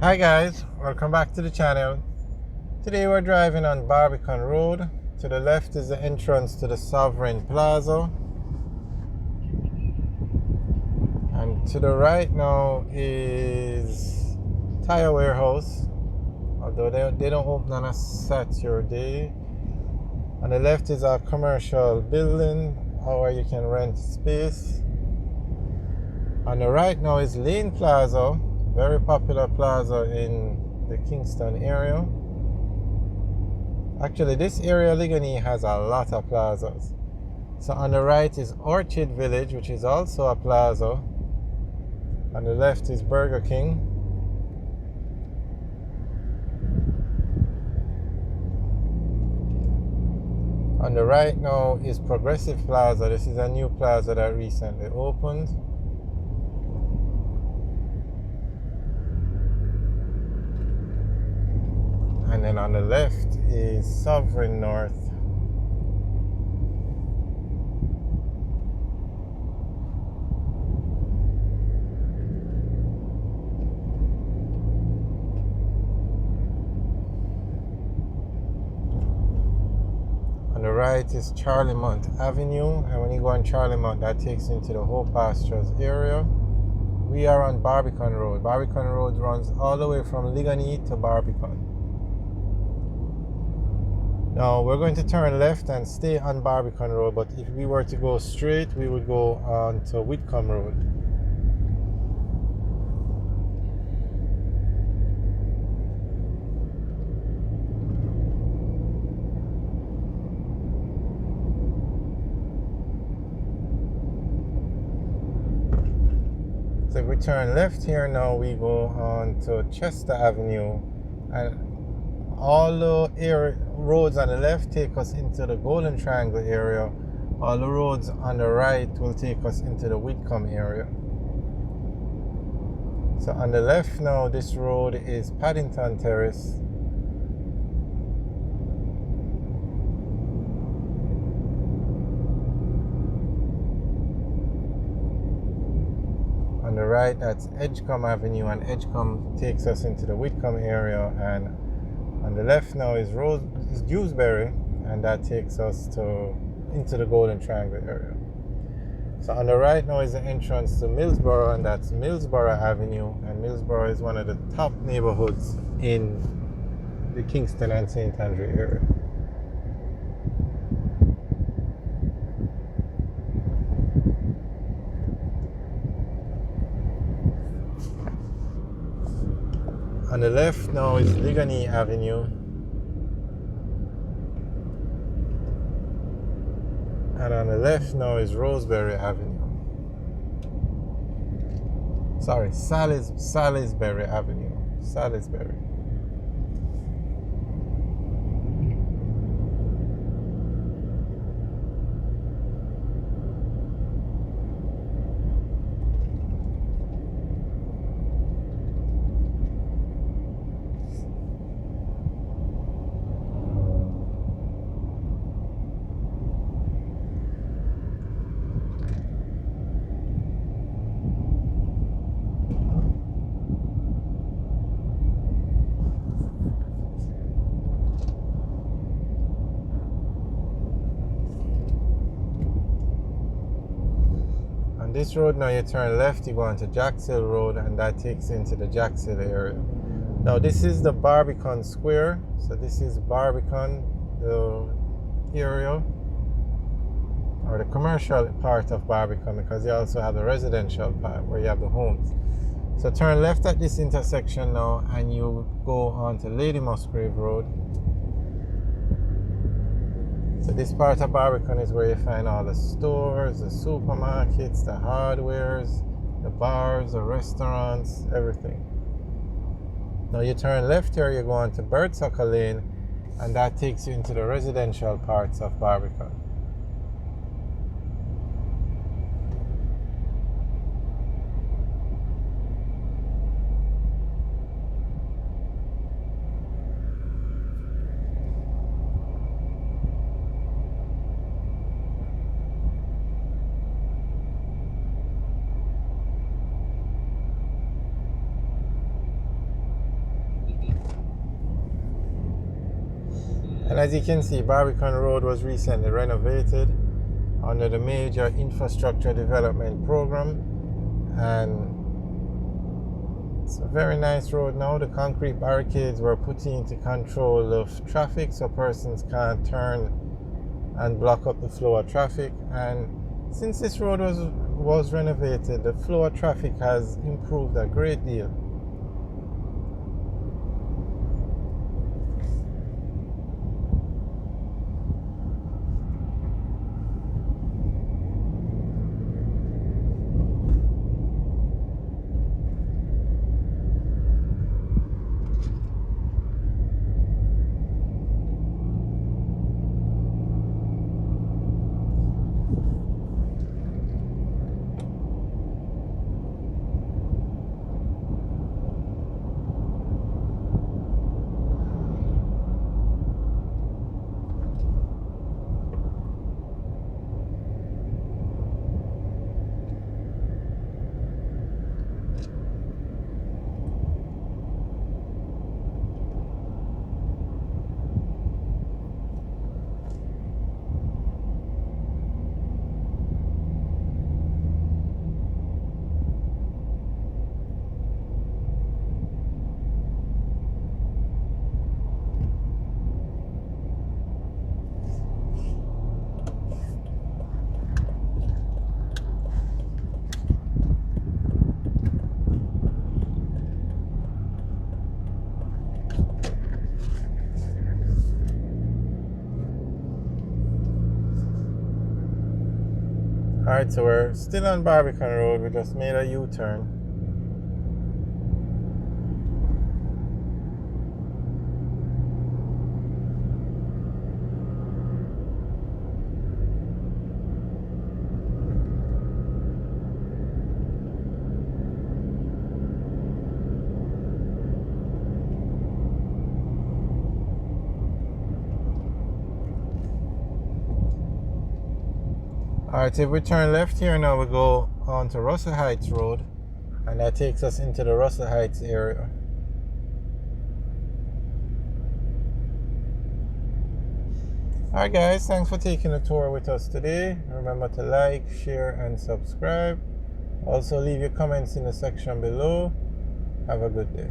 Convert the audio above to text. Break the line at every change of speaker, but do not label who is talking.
Hi guys, welcome back to the channel. Today we're driving on Barbican Road. To the left is the entrance to the Sovereign Plaza, and to the right now is Tire Warehouse, although they don't open on a Saturday. On the left is a commercial building where you can rent space. On the right now is Lane Plaza, very popular plaza in the Kingston area. Actually, this area, Ligani, has a lot of plazas. So on the right is Orchard Village, which is also a plaza. On the left is Burger King. On the right now is Progressive Plaza. This is a new plaza that recently opened. And then on the left is Sovereign North. On the right is Charlemont Avenue, and when you go on Charlemont, that takes you into the Hope Pastures area. We are on Barbican Road. Barbican Road runs all the way from Ligani to Barbican. Now we're going to turn left and stay on Barbican Road, but if we were to go straight, we would go on to Whitcomb Road. So if we turn left here now, we go on to Chester Avenue, and all the roads on the left take us into the Golden Triangle area. All the roads on the right will take us into the Whitcomb area. So on the left now, this road is Paddington Terrace. On the right, that's Edgecombe Avenue, and Edgecombe takes us into the Whitcomb area. And on the left now is Dewsbury, and that takes us into the Golden Triangle area. So on the right now is the entrance to Millsboro, and that's Millsboro Avenue. And Millsboro is one of the top neighborhoods in the Kingston and St. Andrew area. On the left now is Ligani Avenue, and on the left now is Roseberry Avenue. Sorry, Salisbury Avenue. Salisbury. On this road now, you turn left, you go onto Jacks Hill Road, and that takes you into the Jacks Hill area. Now this is the Barbican Square. So this is Barbican, the area, or the commercial part of Barbican, because you also have the residential part where you have the homes. So turn left at this intersection now, and you go on to Lady Musgrave Road. So this part of Barbican is where you find all the stores, the supermarkets, the hardwares, the bars, the restaurants, everything. Now you turn left here, you go on to Birdsucker Lane, and that takes you into the residential parts of Barbican. And as you can see, Barbican Road was recently renovated under the major infrastructure development program, and it's a very nice road now. The concrete barricades were put in to control of traffic so persons can't turn and block up the flow of traffic. And since this road was renovated, the flow of traffic has improved a great deal. Alright, so we're still on Barbican Road. We just made a U-turn. Alright, if we turn left here now, we go on to Russell Heights Road, and that takes us into the Russell Heights area. Alright guys, thanks for taking a tour with us today. Remember to like, share and subscribe. Also leave your comments in the section below. Have a good day.